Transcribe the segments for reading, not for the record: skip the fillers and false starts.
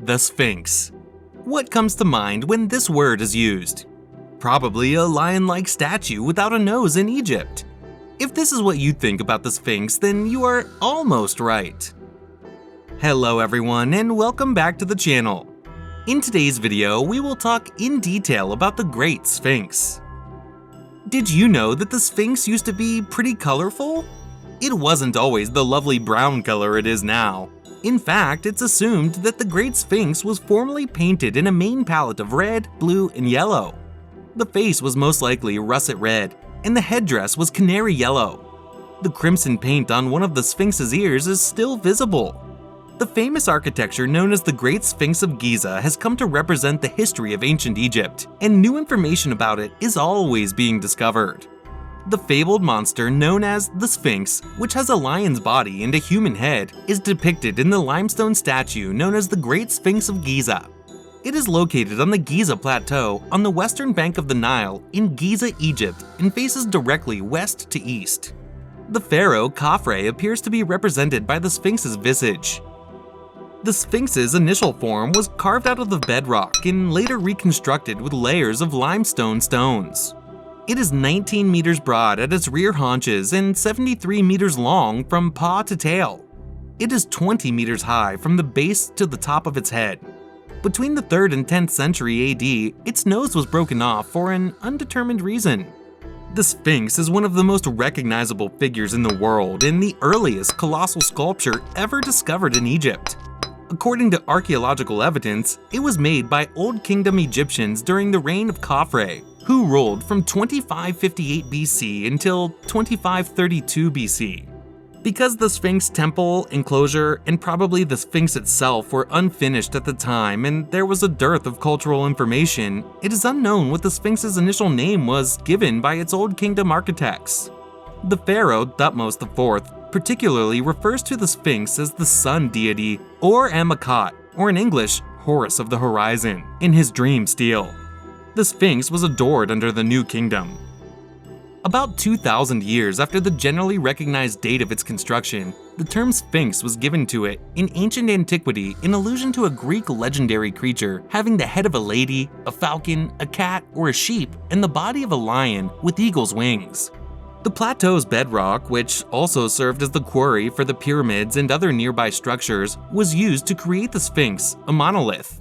The Sphinx. What comes to mind when this word is used? Probably a lion-like statue without a nose in Egypt. If this is what you think about the Sphinx, then you are almost right. Hello everyone, and welcome back to the channel. In today's video, we will talk in detail about the Great Sphinx. Did you know that the Sphinx used to be pretty colorful? It wasn't always the lovely brown color it is now. In fact, it's assumed that the Great Sphinx was formerly painted in a main palette of red, blue, and yellow. The face was most likely russet red, and the headdress was canary yellow. The crimson paint on one of the Sphinx's ears is still visible. The famous architecture known as the Great Sphinx of Giza has come to represent the history of ancient Egypt, and new information about it is always being discovered. The fabled monster known as the Sphinx, which has a lion's body and a human head, is depicted in the limestone statue known as the Great Sphinx of Giza. It is located on the Giza Plateau on the western bank of the Nile in Giza, Egypt, and faces directly west to east. The pharaoh Khafre appears to be represented by the Sphinx's visage. The Sphinx's initial form was carved out of the bedrock and later reconstructed with layers of limestone stones. It is 19 meters broad at its rear haunches and 73 meters long from paw to tail. It is 20 meters high from the base to the top of its head. Between the 3rd and 10th century AD, its nose was broken off for an undetermined reason. The Sphinx is one of the most recognizable figures in the world and the earliest colossal sculpture ever discovered in Egypt. According to archaeological evidence, it was made by Old Kingdom Egyptians during the reign of Khafre, who ruled from 2558 BC until 2532 BC. Because the Sphinx temple, enclosure, and probably the Sphinx itself were unfinished at the time and there was a dearth of cultural information, it is unknown what the Sphinx's initial name was given by its Old Kingdom architects. The pharaoh Thutmose IV particularly refers to the Sphinx as the sun deity, or Amakot, or in English, Horus of the Horizon, in his dream stele. The Sphinx was adored under the New Kingdom. About 2,000 years after the generally recognized date of its construction, the term Sphinx was given to it in ancient antiquity in allusion to a Greek legendary creature having the head of a lady, a falcon, a cat, or a sheep, and the body of a lion with eagle's wings. The plateau's bedrock, which also served as the quarry for the pyramids and other nearby structures, was used to create the Sphinx, a monolith.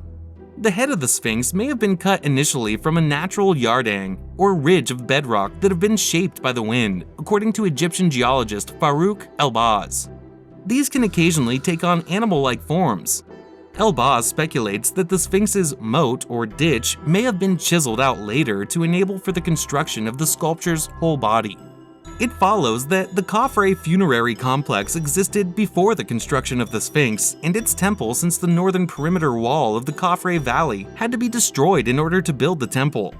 The head of the Sphinx may have been cut initially from a natural yardang, or ridge of bedrock that have been shaped by the wind, according to Egyptian geologist Farouk El-Baz. These can occasionally take on animal-like forms. El-Baz speculates that the Sphinx's moat or ditch may have been chiseled out later to enable for the construction of the sculpture's whole body. It follows that the Khafre funerary complex existed before the construction of the Sphinx and its temple, since the northern perimeter wall of the Khafre Valley had to be destroyed in order to build the temple.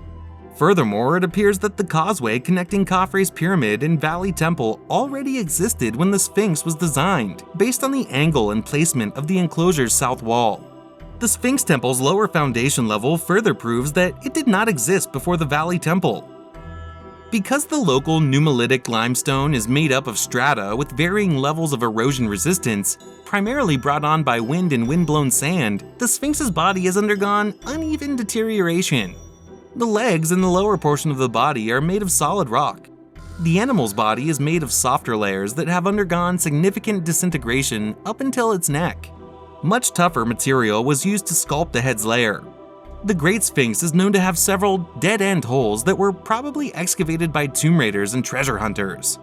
Furthermore, it appears that the causeway connecting Khafre's pyramid and valley temple already existed when the Sphinx was designed, based on the angle and placement of the enclosure's south wall. The Sphinx temple's lower foundation level further proves that it did not exist before the valley temple. Because the local nummulitic limestone is made up of strata with varying levels of erosion resistance, primarily brought on by wind and wind-blown sand, the Sphinx's body has undergone uneven deterioration. The legs and the lower portion of the body are made of solid rock. The animal's body is made of softer layers that have undergone significant disintegration up until its neck. Much tougher material was used to sculpt the head's layer. The Great Sphinx is known to have several dead-end holes that were probably excavated by tomb raiders and treasure hunters.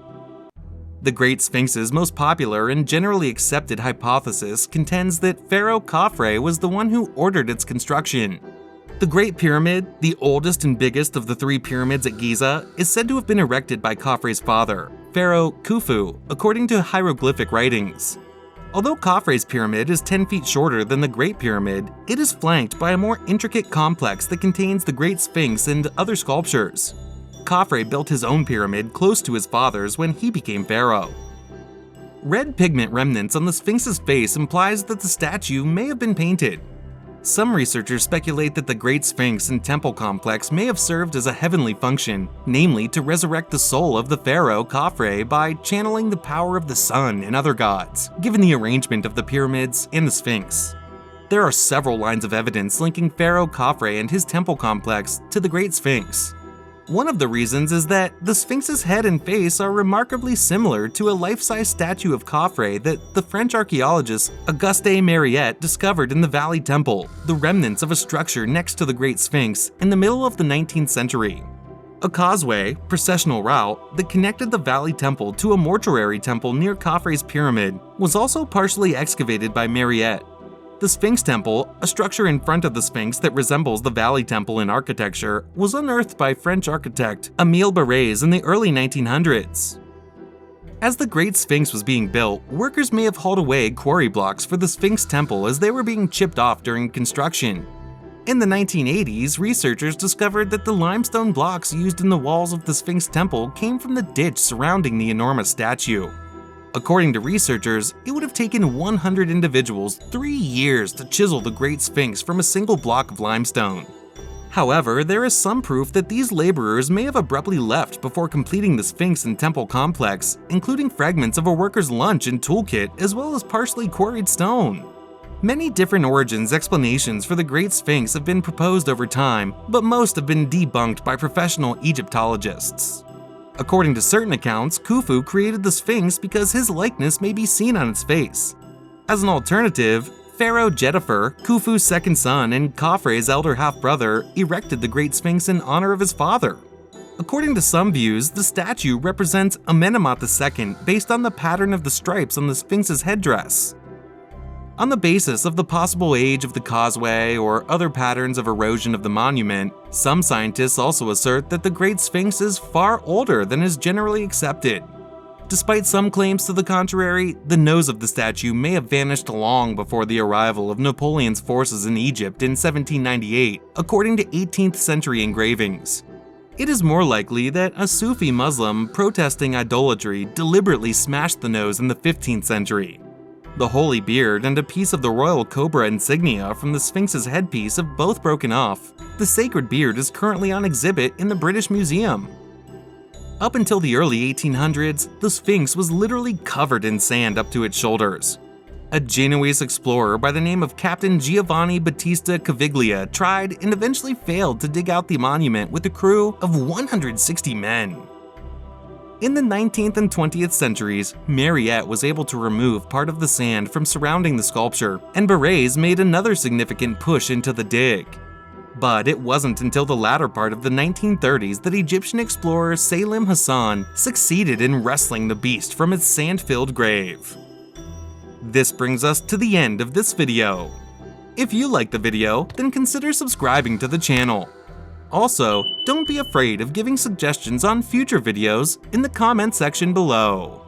The Great Sphinx's most popular and generally accepted hypothesis contends that Pharaoh Khafre was the one who ordered its construction. The Great Pyramid, the oldest and biggest of the 3 pyramids at Giza, is said to have been erected by Khafre's father, Pharaoh Khufu, according to hieroglyphic writings. Although Khafre's pyramid is 10 feet shorter than the Great Pyramid, it is flanked by a more intricate complex that contains the Great Sphinx and other sculptures. Khafre built his own pyramid close to his father's when he became pharaoh. Red pigment remnants on the Sphinx's face implies that the statue may have been painted. Some researchers speculate that the Great Sphinx and temple complex may have served as a heavenly function, namely to resurrect the soul of the pharaoh Khafre by channeling the power of the sun and other gods, given the arrangement of the pyramids and the Sphinx. There are several lines of evidence linking Pharaoh Khafre and his temple complex to the Great Sphinx. One of the reasons is that the Sphinx's head and face are remarkably similar to a life-size statue of Khafre that the French archaeologist Auguste Mariette discovered in the Valley Temple, the remnants of a structure next to the Great Sphinx in the middle of the 19th century. A causeway, processional route, that connected the Valley Temple to a mortuary temple near Khafre's pyramid was also partially excavated by Mariette. The Sphinx Temple, a structure in front of the Sphinx that resembles the Valley Temple in architecture, was unearthed by French architect Émile Barrès in the early 1900s. As the Great Sphinx was being built, workers may have hauled away quarry blocks for the Sphinx Temple as they were being chipped off during construction. In the 1980s, researchers discovered that the limestone blocks used in the walls of the Sphinx Temple came from the ditch surrounding the enormous statue. According to researchers, it would have taken 100 individuals 3 years to chisel the Great Sphinx from a single block of limestone. However, there is some proof that these laborers may have abruptly left before completing the Sphinx and temple complex, including fragments of a worker's lunch and toolkit as well as partially quarried stone. Many different explanations for the Great Sphinx have been proposed over time, but most have been debunked by professional Egyptologists. According to certain accounts, Khufu created the Sphinx because his likeness may be seen on its face. As an alternative, Pharaoh Djenefer, Khufu's second son and Khafre's elder half-brother, erected the Great Sphinx in honor of his father. According to some views, the statue represents Amenemhat II based on the pattern of the stripes on the Sphinx's headdress. On the basis of the possible age of the causeway or other patterns of erosion of the monument, some scientists also assert that the Great Sphinx is far older than is generally accepted. Despite some claims to the contrary, the nose of the statue may have vanished long before the arrival of Napoleon's forces in Egypt in 1798, according to 18th century engravings. It is more likely that a Sufi Muslim protesting idolatry deliberately smashed the nose in the 15th century. The holy beard and a piece of the royal cobra insignia from the Sphinx's headpiece have both broken off. The sacred beard is currently on exhibit in the British Museum. Up until the early 1800s, the Sphinx was literally covered in sand up to its shoulders. A Genoese explorer by the name of Captain Giovanni Battista Caviglia tried and eventually failed to dig out the monument with a crew of 160 men. In the 19th and 20th centuries, Mariette was able to remove part of the sand from surrounding the sculpture, and Barrès made another significant push into the dig. But it wasn't until the latter part of the 1930s that Egyptian explorer Salim Hassan succeeded in wresting the beast from its sand-filled grave. This brings us to the end of this video. If you liked the video, then consider subscribing to the channel. Also, don't be afraid of giving suggestions on future videos in the comment section below.